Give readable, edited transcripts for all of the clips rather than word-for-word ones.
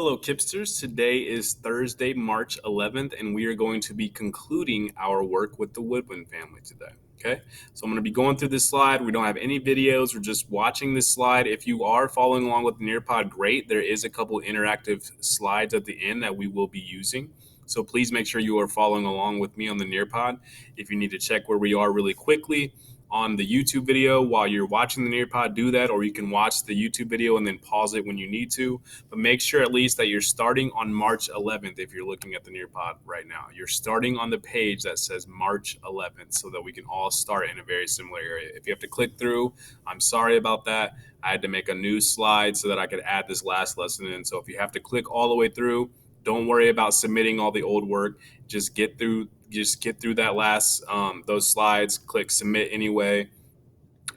Hello, Kipsters. Today is Thursday, March 11th, and we are going to be concluding our work with the Woodwind family today. Okay, so I'm going to be going through this slide. We don't have any videos. We're just watching this slide. If you are following along with the Nearpod, great. There is a couple interactive slides at the end that we will be using. So please make sure you are following along with me on the Nearpod. If you need to check where we are really quickly, on the YouTube video while you're watching the Nearpod, do that, or you can watch the YouTube video and then pause it when you need to. But make sure at least that you're starting on March 11th if you're looking at the Nearpod right now. You're starting on the page that says March 11th so that we can all start in a very similar area. If you have to click through, I'm sorry about that. I had to make a new slide so that I could add this last lesson in. So if you have to click all the way through, don't worry about submitting all the old work. Just get through that last those slides, click submit anyway,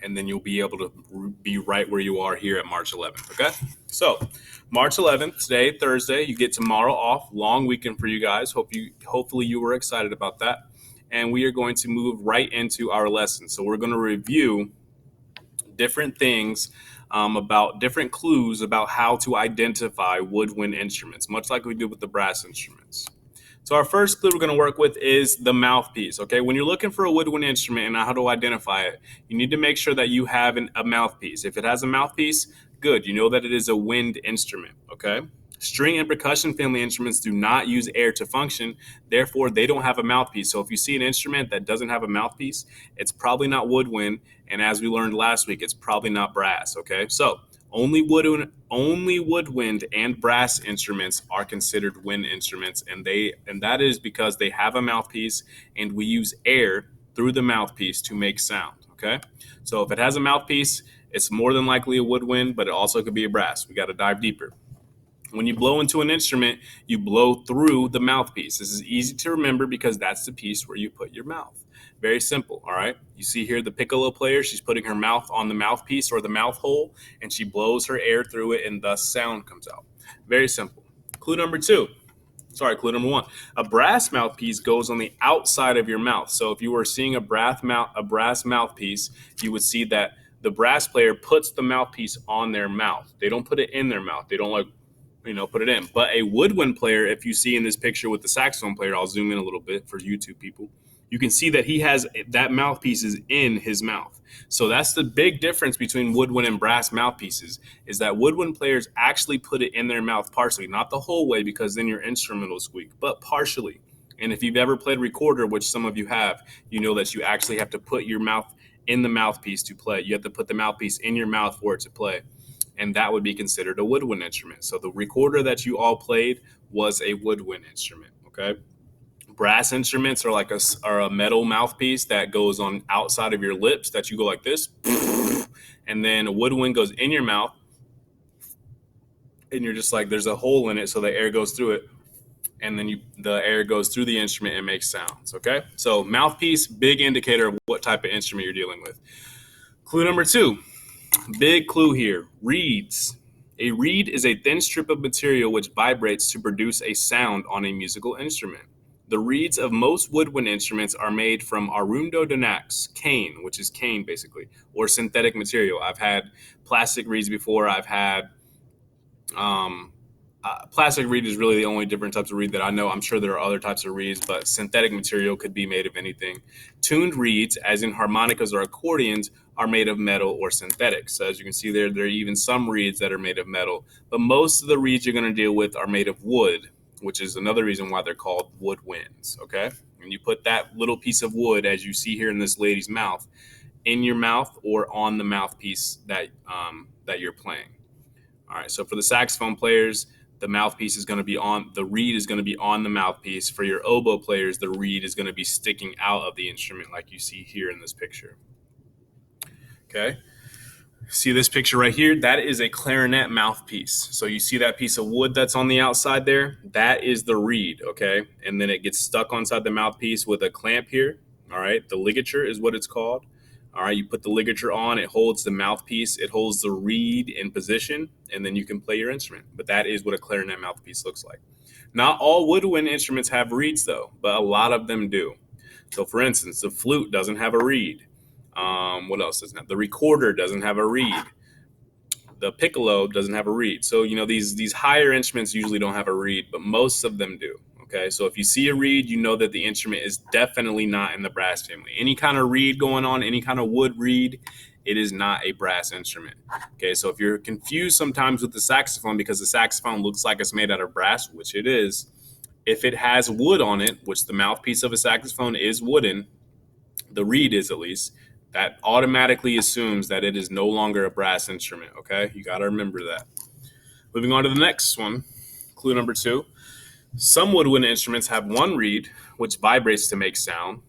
and then you'll be able to be right where you are here at March 11th. Okay, so March 11th today, Thursday, you get tomorrow off, long weekend for you guys. Hopefully you were excited about that, and we are going to move right into our lesson. So we're going to review different things about different clues about how to identify woodwind instruments, much like we do with the brass instruments. So our first clue we're going to work with is the mouthpiece. Okay, when you're looking for a woodwind instrument and how to identify it, you need to make sure that you have a mouthpiece. If it has a mouthpiece, good. You know that it is a wind instrument. Okay. String and percussion family instruments do not use air to function, therefore they don't have a mouthpiece. So if you see an instrument that doesn't have a mouthpiece, it's probably not woodwind, and as we learned last week, it's probably not brass. Okay, so only woodwind and brass instruments are considered wind instruments, and that is because they have a mouthpiece, and we use air through the mouthpiece to make sound. Okay, so if it has a mouthpiece, it's more than likely a woodwind, but it also could be a brass. We got to dive deeper. When you blow into an instrument, you blow through the mouthpiece. This is easy to remember because that's the piece where you put your mouth. Very simple, all right? You see here the piccolo player, she's putting her mouth on the mouthpiece or the mouth hole, and she blows her air through it, and thus sound comes out. Very simple. Clue number one. A brass mouthpiece goes on the outside of your mouth. So if you were seeing a brass mouthpiece, you would see that the brass player puts the mouthpiece on their mouth. They don't put it in their mouth. They don't put it in. But a woodwind player, if you see in this picture with the saxophone player, I'll zoom in a little bit for YouTube people. You can see that he has that mouthpiece is in his mouth. So that's the big difference between woodwind and brass mouthpieces, is that woodwind players actually put it in their mouth partially, not the whole way because then your instrument will squeak, but partially. And if you've ever played recorder, which some of you have, you know that you actually have to put your mouth in the mouthpiece to play. You have to put the mouthpiece in your mouth for it to play. And that would be considered a woodwind instrument. So the recorder that you all played was a woodwind instrument, okay? Brass instruments are a metal mouthpiece that goes on outside of your lips that you go like this, and then a woodwind goes in your mouth, and you're just like, there's a hole in it so the air goes through it, and then the air goes through the instrument and makes sounds, okay? So mouthpiece, big indicator of what type of instrument you're dealing with. Clue number two. Big clue here, reeds. A reed is a thin strip of material which vibrates to produce a sound on a musical instrument. The reeds of most woodwind instruments are made from arundodanax, cane, which is cane basically, or synthetic material. I've had plastic reeds before. I've had plastic reed is really the only different types of reed that I know. I'm sure there are other types of reeds, but synthetic material could be made of anything. Tuned reeds, as in harmonicas or accordions, are made of metal or synthetic. So as you can see there are even some reeds that are made of metal, but most of the reeds you're going to deal with are made of wood, which is another reason why they're called woodwinds, okay? And you put that little piece of wood, as you see here in this lady's mouth, in your mouth or on the mouthpiece that you're playing. All right, so for the saxophone players, the mouthpiece is going to be the reed is going to be on the mouthpiece. For your oboe players, the reed is going to be sticking out of the instrument like you see here in this picture. Okay. See this picture right here? That is a clarinet mouthpiece. So you see that piece of wood that's on the outside there? That is the reed, okay? And then it gets stuck inside the mouthpiece with a clamp here, all right? The ligature is what it's called. All right, you put the ligature on, it holds the mouthpiece, it holds the reed in position, and then you can play your instrument. But that is what a clarinet mouthpiece looks like. Not all woodwind instruments have reeds though, but a lot of them do. So for instance, the flute doesn't have a reed. What else doesn't have? The recorder doesn't have a reed. the piccolo doesn't have a reed. So, these higher instruments usually don't have a reed, but most of them do. Okay, so if you see a reed, you know that the instrument is definitely not in the brass family. Any kind of reed going on, any kind of wood reed, it is not a brass instrument. Okay, so if you're confused sometimes with the saxophone because the saxophone looks like it's made out of brass, which it is, if it has wood on it, which the mouthpiece of a saxophone is wooden, the reed is at least, that automatically assumes that it is no longer a brass instrument. Okay, you got to remember that. Moving on to the next one, clue number 2. Some woodwind instruments have one reed, which vibrates to make sound.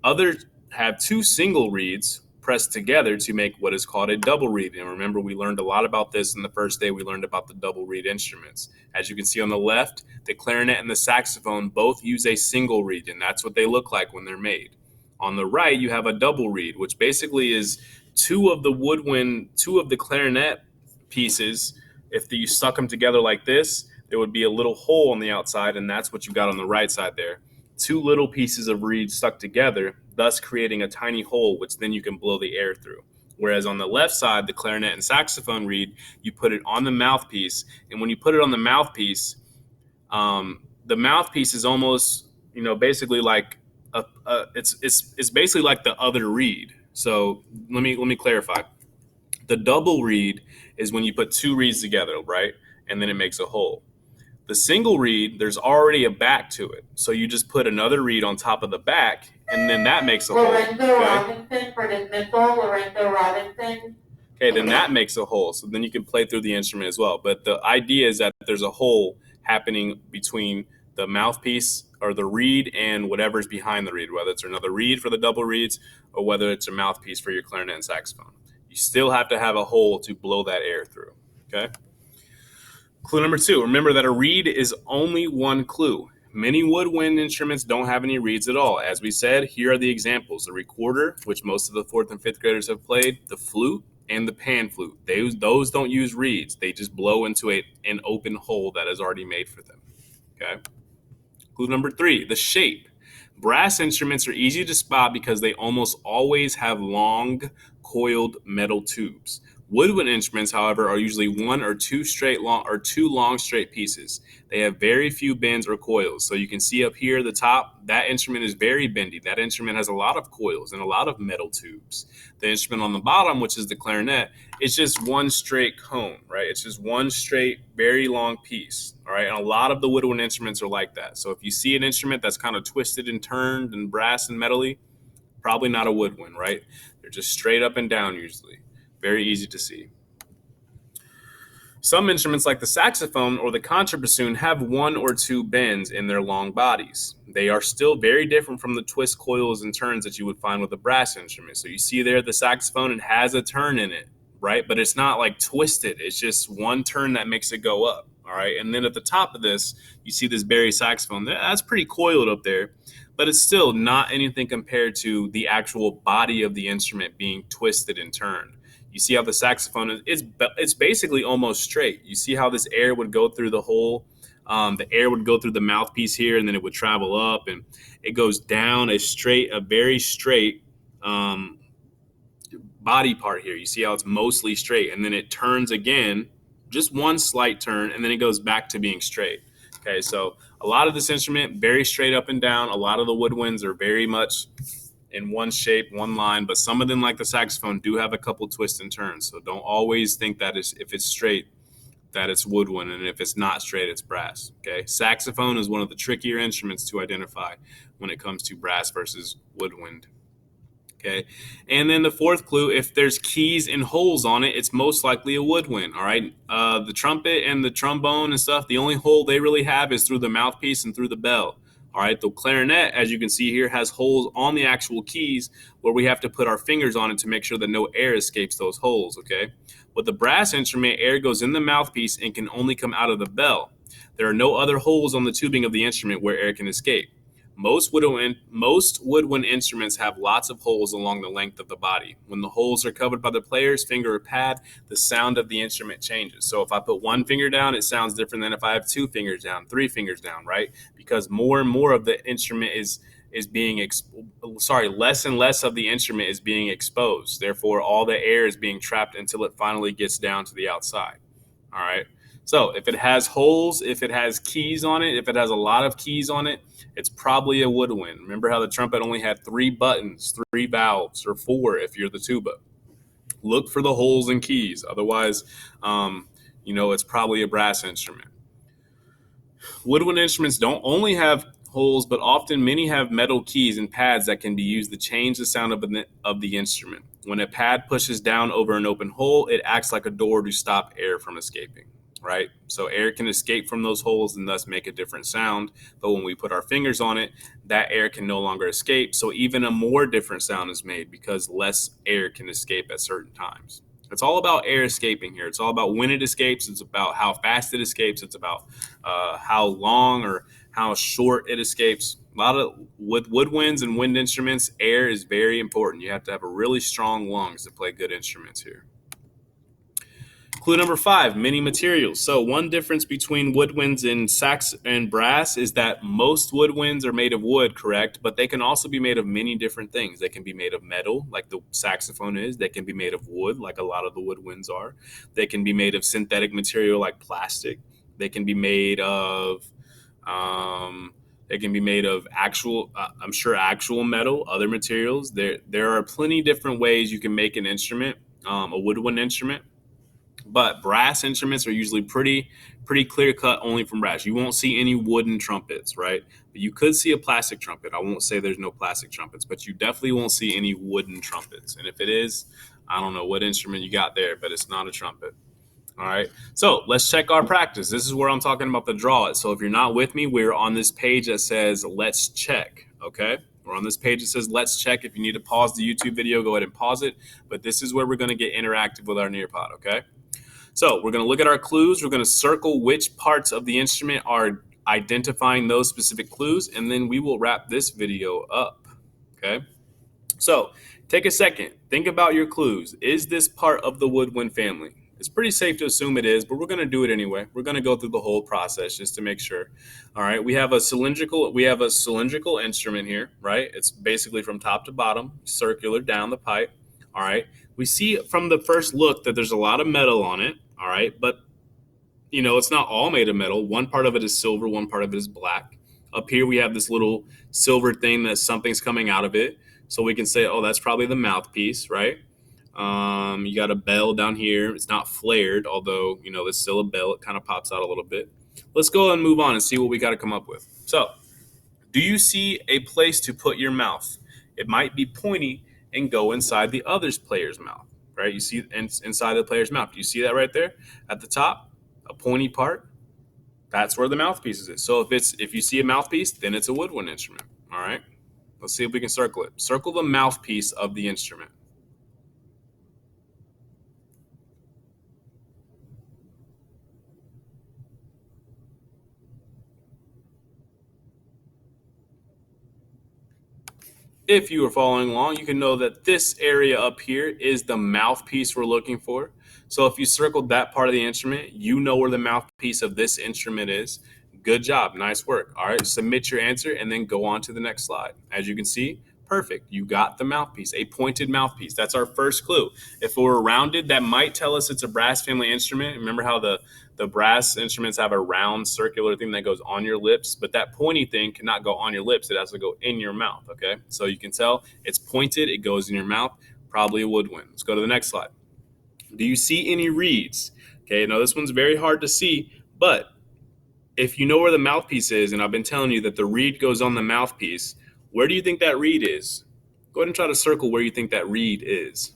Others have 2 single reeds pressed together to make what is called a double reed. And remember, we learned a lot about this in the first day. We learned about the double reed instruments. As you can see on the left, the clarinet and the saxophone both use a single reed, and that's what they look like when they're made. On the right, you have a double reed, which basically is 2 of the clarinet pieces. If you stuck them together like this, there would be a little hole on the outside, and that's what you got on the right side there. 2 little pieces of reed stuck together, thus creating a tiny hole, which then you can blow the air through. Whereas on the left side, the clarinet and saxophone reed, you put it on the mouthpiece, and when you put it on the mouthpiece is almost, basically like it's basically like the other reed. So let me clarify. The double reed is when you put 2 reeds together, right? And then it makes a hole. The single reed, there's already a back to it. So you just put another reed on top of the back, and then that makes a hole. Okay, then that makes a hole. So then you can play through the instrument as well. But the idea is that there's a hole happening between the mouthpiece or the reed and whatever's behind the reed, whether it's another reed for the double reeds or whether it's a mouthpiece for your clarinet and saxophone. You still have to have a hole to blow that air through. Okay. Clue number 2, remember that a reed is only one clue. Many woodwind instruments don't have any reeds at all. As we said, here are the examples. The recorder, which most of the 4th and 5th graders have played, the flute, and the pan flute. Those don't use reeds. They just blow into an open hole that is already made for them. Okay. Clue number 3, the shape. Brass instruments are easy to spot because they almost always have long, coiled metal tubes. Woodwind instruments, however, are usually 1 or 2 long straight pieces. They have very few bends or coils. So you can see up here at the top, that instrument is very bendy. That instrument has a lot of coils and a lot of metal tubes. The instrument on the bottom, which is the clarinet, is just one straight cone, right? It's just one straight, very long piece, all right? And a lot of the woodwind instruments are like that. So if you see an instrument that's kind of twisted and turned and brass and metally, probably not a woodwind, right? They're just straight up and down usually. Very easy to see. Some instruments like the saxophone or the contrabassoon have 1 or 2 bends in their long bodies. They are still very different from the twist, coils, and turns that you would find with a brass instrument. So you see there the saxophone, it has a turn in it, right? But it's not like twisted. It's just one turn that makes it go up, all right? And then at the top of this, you see this bari saxophone. That's pretty coiled up there, but it's still not anything compared to the actual body of the instrument being twisted and turned. You see how the saxophone it's basically almost straight. You see how this air would go through the hole. The air would go through the mouthpiece here, and then it would travel up, and it goes down a very straight body part here. You see how it's mostly straight, and then it turns again, just one slight turn, and then it goes back to being straight. Okay, so a lot of this instrument, very straight up and down. A lot of the woodwinds are very much in one shape, one line, but some of them, like the saxophone, do have a couple twists and turns. So don't always think that if it's straight, that it's woodwind, and if it's not straight, it's brass. Okay, saxophone is one of the trickier instruments to identify when it comes to brass versus woodwind. Okay, and then the 4th clue, if there's keys and holes on it, it's most likely a woodwind. All right, the trumpet and the trombone and stuff, the only hole they really have is through the mouthpiece and through the bell. All right, the clarinet, as you can see here, has holes on the actual keys where we have to put our fingers on it to make sure that no air escapes those holes, okay? With the brass instrument, air goes in the mouthpiece and can only come out of the bell. There are no other holes on the tubing of the instrument where air can escape. Most woodwind instruments have lots of holes along the length of the body. When the holes are covered by the player's finger or pad, the sound of the instrument changes. So if I put 1 finger down, it sounds different than if I have 2 fingers down, 3 fingers down, right? Because more and more of the instrument is is being less and less of the instrument is being exposed. Therefore, all the air is being trapped until it finally gets down to the outside. All right. So if it has holes, if it has keys on it, if it has a lot of keys on it, it's probably a woodwind. Remember how the trumpet only had 3 buttons, 3 valves, or 4 if you're the tuba. Look for the holes and keys. Otherwise, it's probably a brass instrument. Woodwind instruments don't only have holes, but often many have metal keys and pads that can be used to change the sound of the instrument. When a pad pushes down over an open hole, it acts like a door to stop air from escaping, right? So air can escape from those holes and thus make a different sound. But when we put our fingers on it, that air can no longer escape. So even a more different sound is made because less air can escape at certain times. It's all about air escaping here. It's all about when it escapes. It's about how fast it escapes. It's about how long or how short it escapes. A lot of with woodwinds and wind instruments, air is very important. You have to have a really strong lungs to play good instruments here. Clue number 5, many materials. So one difference between woodwinds and sax and brass is that most woodwinds are made of wood, correct? But they can also be made of many different things. They can be made of metal, like the saxophone is. They can be made of wood, like a lot of the woodwinds are. They can be made of synthetic material, like plastic. They can be made of actual, I'm sure, actual metal, other materials. There are plenty different ways you can make an instrument, a woodwind instrument. But brass instruments are usually pretty clear cut only from brass. You won't see any wooden trumpets, right? But you could see a plastic trumpet. I won't say there's no plastic trumpets, but you definitely won't see any wooden trumpets. And if it is, I don't know what instrument you got there, but it's not a trumpet. All right. So let's check our practice. This is where I'm talking about the draw it. So if you're not with me, we're on this page that says let's check. Okay. We're on this page that says let's check. If you need to pause the YouTube video, go ahead and pause it. But this is where we're going to get interactive with our Nearpod. Okay. So we're going to look at our clues. We're going to circle which parts of the instrument are identifying those specific clues, and then we will wrap this video up. Okay. So take a second. Think about your clues. Is this part of the woodwind family? It's pretty safe to assume it is, but we're going to do it anyway. We're going to go through the whole process just to make sure. All right. We have a cylindrical instrument here, right? It's basically from top to bottom, circular down the pipe. All right. We see from the first look that there's a lot of metal on it. All right. But, it's not all made of metal. One part of it is silver. One part of it is black. Up here, we have this little silver thing that something's coming out of it. So we can say, oh, that's probably the mouthpiece, right? You got a bell down here. It's not flared, although, there's still a bell. It kind of pops out a little bit. Let's go and move on and see what we got to come up with. So, do you see a place to put your mouth? It might be pointy and go inside the other player's mouth, right? You see inside the player's mouth. Do you see that right there at the top? A pointy part? That's where the mouthpiece is. So if you see a mouthpiece, then it's a woodwind instrument. All right. Let's see if we can circle it. Circle the mouthpiece of the instrument. If you are following along, you can know that this area up here is the mouthpiece we're looking for. So if you circled that part of the instrument, you know where the mouthpiece of this instrument is. Good job. Nice work. All right, submit your answer and then go on to the next slide. As you can see, perfect. You got the mouthpiece, a pointed mouthpiece. That's our first clue. If it were rounded, that might tell us it's a brass family instrument. Remember how the brass instruments have a round circular thing that goes on your lips, but that pointy thing cannot go on your lips. It has to go in your mouth, okay? So you can tell it's pointed. It goes in your mouth, probably a woodwind. Let's go to the next slide. Do you see any reeds? Okay, now this one's very hard to see, but if you know where the mouthpiece is, and I've been telling you that the reed goes on the mouthpiece, where do you think that reed is? Go ahead and try to circle where you think that reed is.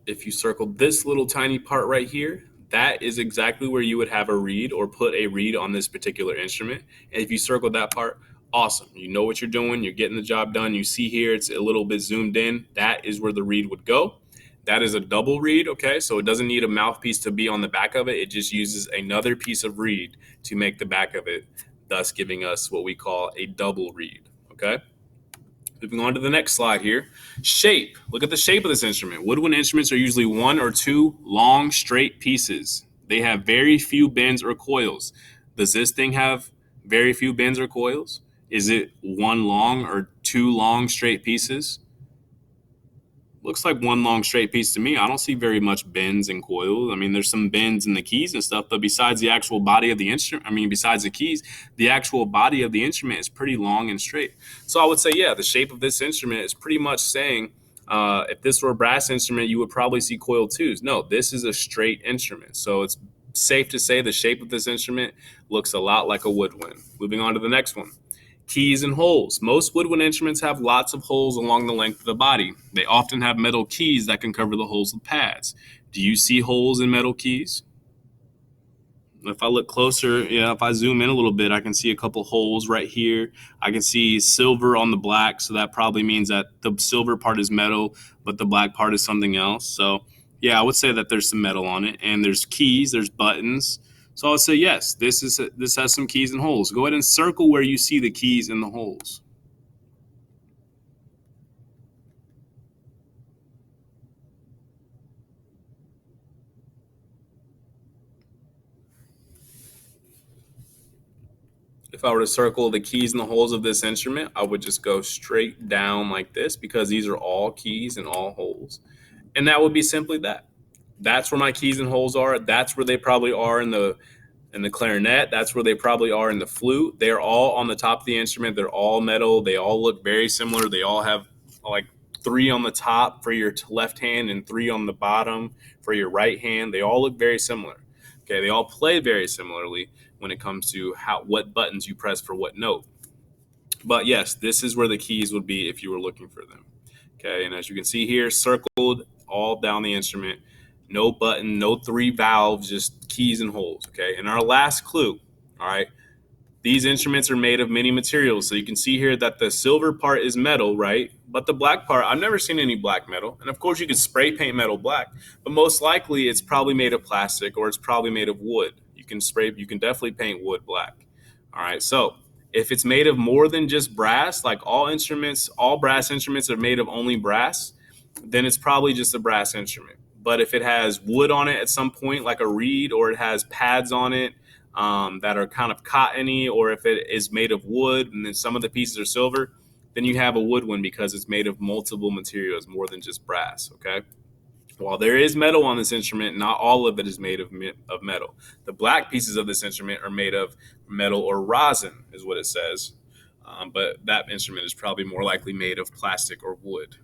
If you circle this little tiny part right here, that is exactly where you would have a reed or put a reed on this particular instrument. And if you circle that part, awesome. You know what you're doing. You're getting the job done. You see here, it's a little bit zoomed in. That is where the reed would go. That is a double reed, okay? So it doesn't need a mouthpiece to be on the back of it. It just uses another piece of reed to make the back of it, thus giving us what we call a double reed, okay? Moving on to the next slide here. Shape. Look at the shape of this instrument. Woodwind instruments are usually one or two long, straight pieces. They have very few bends or coils. Does this thing have very few bends or coils? Is it one long or two long, straight pieces? Looks like one long straight piece to me. I don't see very much bends and coils. I mean, there's some bends in the keys and stuff, but besides the actual body of the instrument, besides the keys, the actual body of the instrument is pretty long and straight. So I would say, yeah, the shape of this instrument is pretty much saying, if this were a brass instrument, you would probably see coiled twos. No, this is a straight instrument. So it's safe to say the shape of this instrument looks a lot like a woodwind. Moving on to the next one. Keys and holes. Most woodwind instruments have lots of holes along the length of the body. They often have metal keys that can cover the holes with pads. Do you see holes in metal keys? If I look closer, yeah, if I zoom in a little bit, I can see a couple holes right here. I can see silver on the black, so that probably means that the silver part is metal, but the black part is something else. So, yeah, I would say that there's some metal on it, and there's keys, there's buttons. So I would say yes, this has some keys and holes. Go ahead and circle where you see the keys and the holes. If I were to circle the keys and the holes of this instrument, I would just go straight down like this because these are all keys and all holes. And that would be simply that. That's where my keys and holes are. That's where they probably are in the clarinet. That's where they probably are in the flute. They're all on the top of the instrument. They're all metal. They all look very similar. They all have like three on the top for your left hand and three on the bottom for your right hand. They all look very similar. Okay, they all play very similarly when it comes to what buttons you press for what note. But yes, this is where the keys would be if you were looking for them. Okay, and as you can see here, circled all down the instrument, no button, no three valves, just keys and holes. Okay, and our last clue, all right, these instruments are made of many materials. So you can see here that the silver part is metal, right? But the black part, I've never seen any black metal. And of course, you could spray paint metal black, but most likely it's probably made of plastic or it's probably made of wood. You can definitely paint wood black. All right, so if it's made of more than just brass, like all brass instruments are made of only brass, then it's probably just a brass instrument. But if it has wood on it at some point, like a reed, or it has pads on it that are kind of cottony, or if it is made of wood and then some of the pieces are silver, then you have a woodwind because it's made of multiple materials more than just brass. Okay. While there is metal on this instrument, not all of it is made of metal. The black pieces of this instrument are made of metal or rosin, is what it says. But that instrument is probably more likely made of plastic or wood,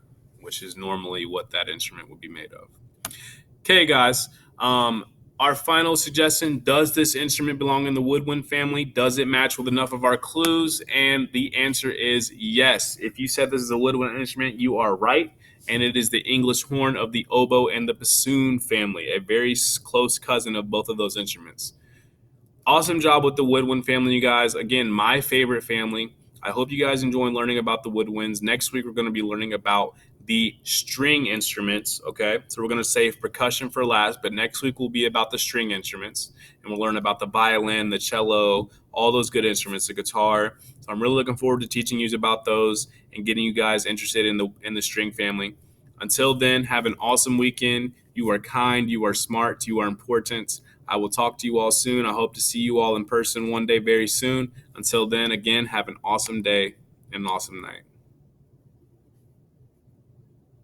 which is normally what that instrument would be made of. Okay, guys. Our final suggestion, does this instrument belong in the woodwind family? Does it match with enough of our clues? And the answer is yes. If you said this is a woodwind instrument, you are right. And it is the English horn of the oboe and the bassoon family, a very close cousin of both of those instruments. Awesome job with the woodwind family, you guys. Again, my favorite family. I hope you guys enjoy learning about the woodwinds. Next week, we're going to be learning about the string instruments. Okay, so we're going to save percussion for last, but next week will be about the string instruments, and we'll learn about the violin, the cello, all those good instruments, the guitar. So I'm really looking forward to teaching you about those and getting you guys interested in the string family. Until then, have an awesome weekend. You are kind, you are smart, you are important. I will talk to you all soon. I hope to see you all in person one day very soon. Until then, again, have an awesome day and an awesome night.